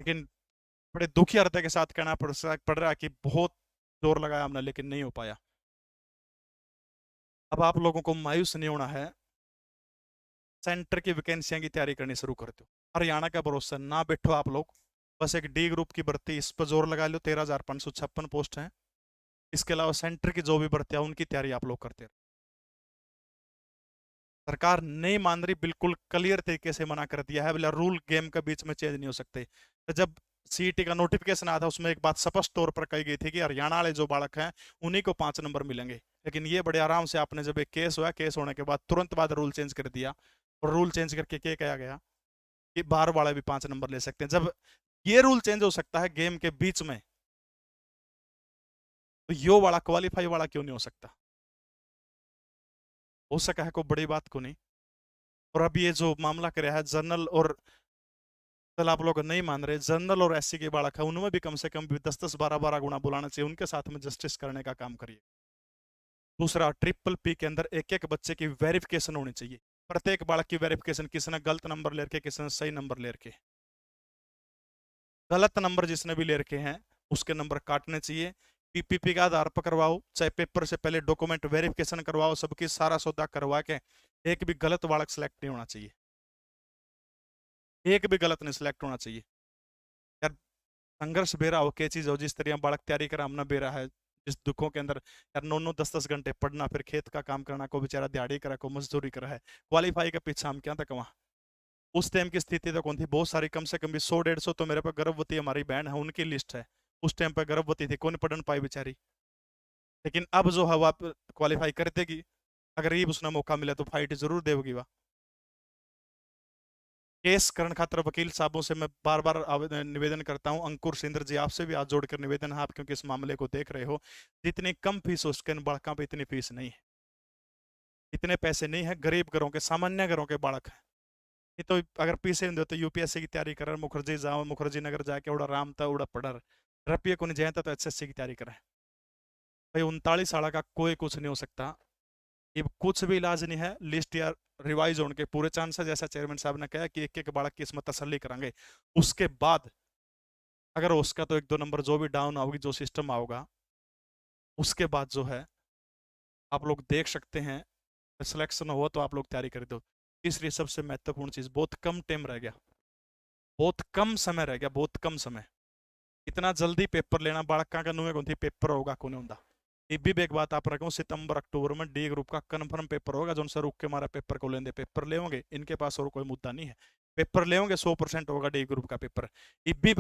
लेकिन बड़े दुखी हृदय के साथ कहना पड़ रहा है कि बहुत जोर लगाया हमने लेकिन नहीं हो पाया। अब आप लोगों को मायूस नहीं होना है, सेंटर की वैकेंसियां की तैयारी करनी शुरू कर दो। हरियाणा का भरोसा ना बैठो आप लोग, बस एक डी ग्रुप की भर्ती इस पर जोर लगा लो, 13,556 पोस्ट हैं। इसके अलावा सेंटर की जो भी भर्ती है उनकी तैयारी आप लोग करते रहो। सरकार नहीं मान रही, बिल्कुल क्लियर तरीके से मना कर दिया है, बोला रूल गेम के बीच में चेंज नहीं हो सकते। तो जब सीईटी का नोटिफिकेशन आया था उसमें एक बात स्पष्ट तौर पर कही गई थी कि हरियाणा वाले जो बालक हैं उन्हीं को 5 नंबर मिलेंगे। लेकिन ये बड़े आराम से आपने जब एक केस हुआ, केस होने के बाद तुरंत बाद रूल चेंज कर दिया। और रूल चेंज करके क्या कहा गया कि बाहर वाले भी 5 नंबर ले सकते हैं। जब ये रूल चेंज हो सकता है गेम के बीच में, तो यो वाला क्वालिफाई वाला क्यों नहीं हो सकता? हो सका है कोई बड़ी बात को नहीं। और अब ये जो मामला कर रहा है जनरल और, चल आप लोग नहीं मान रहे, जनरल और एससी के बालक है उनमें भी कम से कम भी 10-10 12-12 गुना बुलाना चाहिए, उनके साथ में जस्टिस करने का काम करिए। दूसरा, ट्रिपल पी के अंदर एक एक बच्चे की वेरिफिकेशन होनी चाहिए। प्रत्येक बालक की वेरिफिकेशन, किसी ने गलत नंबर ले रखे, किसी ने सही नंबर ले रखे। गलत नंबर जिसने भी ले रखे हैं उसके नंबर काटने चाहिए। पीपीपी का आधार पर करवाओ, चाहे पेपर से पहले डॉक्यूमेंट वेरिफिकेशन करवाओ, सबकी सारा सौदा करवा के एक भी गलत बालक सेलेक्ट नहीं होना चाहिए, एक भी गलत नहीं सिलेक्ट होना चाहिए। यार संघर्ष बेरा हो के चीज हो, जिस तरह बालक तैयारी करा हमने बेरा है, जिस दुखों के अंदर यार 9-9 10-10 घंटे पढ़ना, फिर खेत का काम करना, को बेचारा दिहाड़ी करा, को मजदूरी करा है, क्वालिफाई के पीछे हम क्या तक वहां। उस टाइम की स्थिति तो कौन थी, बहुत सारी, कम से कम भी 100-150 तो मेरे पे गर्भवती हमारी बहन है उनकी लिस्ट है। उस टाइम पे गर्भवती थी, कौन पढ़ पाई बेचारी। लेकिन अब जो हवा क्वालिफाई कर देगी, अगर ये उसने मौका मिला तो फाइट जरूर देगी वह। केस करण खातर वकील साहबों से मैं बार बार निवेदन करता हूं, अंकुर सिंधर जी आपसे भी हाथ जोड़कर निवेदन है, आप क्योंकि इस मामले को देख रहे हो, जितनी कम फीस हो उसके बालकों पे इतनी फीस नहीं है, इतने पैसे नहीं है। गरीब घरों के, सामान्य घरों के बालक हैं ये तो, अगर पीछे नहीं तो यूपीएससी की तैयारी कर, मुखर्जी जाओ, मुखर्जी नगर जाके उड़ा राम था उड़ा पढ़र रपिए को नहीं जाए तो एसएससी की तैयारी करें। भाई 39 साल का कोई कुछ नहीं हो सकता, ये कुछ भी इलाज नहीं है। लिस्ट या रिवाइज होने के पूरे चांस है, जैसा चेयरमैन साहब ने कहा कि एक एक बालक की इसमें तसल्ली करेंगे। उसके बाद अगर उसका तो 1-2 नंबर जो भी डाउन होगी, जो सिस्टम आओगा उसके बाद जो है आप लोग देख सकते हैं, सिलेक्शन हुआ तो आप लोग तैयारी कर दो। तीसरी सबसे महत्वपूर्ण चीज, बहुत कम टाइम रह गया, बहुत कम समय रह गया, बहुत कम समय। इतना जल्दी पेपर लेना, बालक का नुए कौन थी पेपर होगा कौन होता। ये भी एक बात आप रखो, सितंबर अक्टूबर में डी ग्रुप का कन्फर्म पेपर होगा, जो उनसे रुक के हमारा पेपर को लेंगे, पेपर ले होंगे, इनके पास और कोई मुद्दा नहीं है, पेपर ले होंगे, 100% होगा डी ग्रुप का पेपर। ये भी